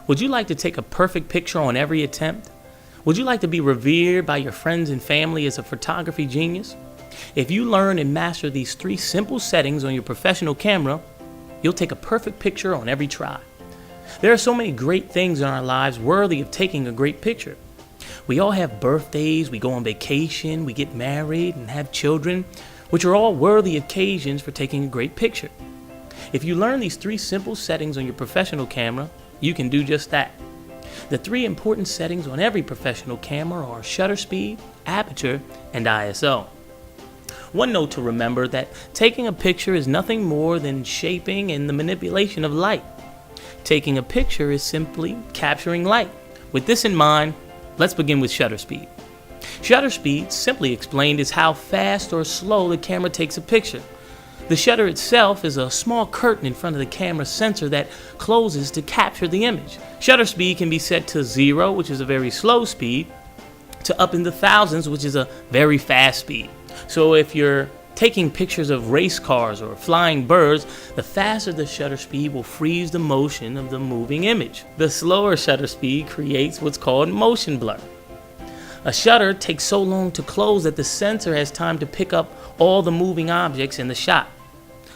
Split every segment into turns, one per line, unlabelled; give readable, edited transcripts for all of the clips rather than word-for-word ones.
Would you like to take a perfect picture on every attempt? Would you like to be revered by your friends and family as a photography genius? If you learn and master these 3 simple settings on your professional camera, you'll take a perfect picture on every try. There are so many great things in our lives worthy of taking a great picture. We all have birthdays, we go on vacation, we get married and have children, which are all worthy occasions for taking a great picture. If you learn these 3 simple settings on your professional camera, you can do just that. The 3 important settings on every professional camera are shutter speed, aperture, and ISO. One note to remember that taking a picture is nothing more than shaping and the manipulation of light. Taking a picture is simply capturing light. With this in mind, let's begin with shutter speed. Shutter speed, simply explained, is how fast or slow the camera takes a picture. The shutter itself is a small curtain in front of the camera sensor that closes to capture the image. Shutter speed can be set to 0, which is a very slow speed, to up in the thousands, which is a very fast speed. So if you're taking pictures of race cars or flying birds, the faster the shutter speed will freeze the motion of the moving image. The slower shutter speed creates what's called motion blur. A shutter takes so long to close that the sensor has time to pick up all the moving objects in the shot.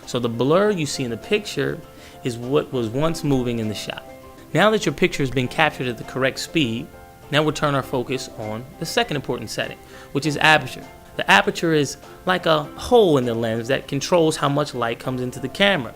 So the blur you see in the picture is what was once moving in the shot. Now that your picture has been captured at the correct speed, now we'll turn our focus on the second important setting, which is aperture. The aperture is like a hole in the lens that controls how much light comes into the camera.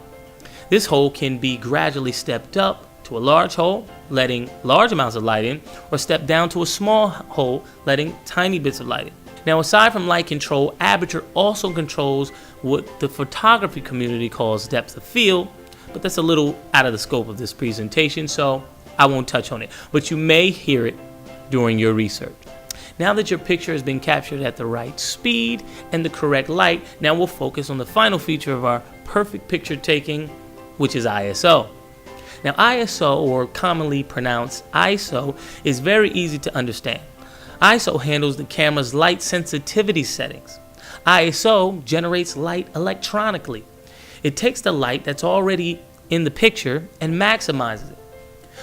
This hole can be gradually stepped up to a large hole, letting large amounts of light in, or step down to a small hole, letting tiny bits of light in. Now, aside from light control, aperture also controls what the photography community calls depth of field, but that's a little out of the scope of this presentation, so I won't touch on it, but you may hear it during your research. Now that your picture has been captured at the right speed and the correct light, now we'll focus on the final feature of our perfect picture taking, which is ISO. Now ISO, or commonly pronounced ISO, is very easy to understand. ISO handles the camera's light sensitivity settings. ISO generates light electronically. It takes the light that's already in the picture and maximizes it.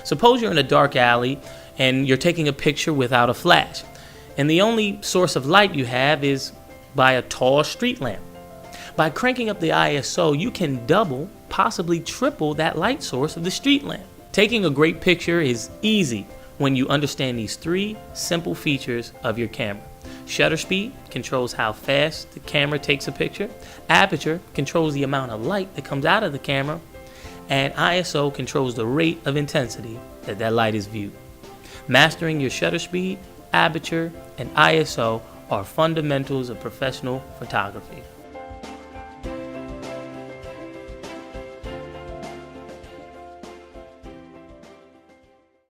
Suppose you're in a dark alley and you're taking a picture without a flash, and the only source of light you have is by a tall street lamp. By cranking up the ISO, you can double, possibly triple that light source of the street lamp. Taking a great picture is easy when you understand these 3 simple features of your camera. Shutter speed controls how fast the camera takes a picture. Aperture controls the amount of light that comes out of the camera. And ISO controls the rate of intensity that light is viewed. Mastering your shutter speed, aperture, and ISO are fundamentals of professional photography.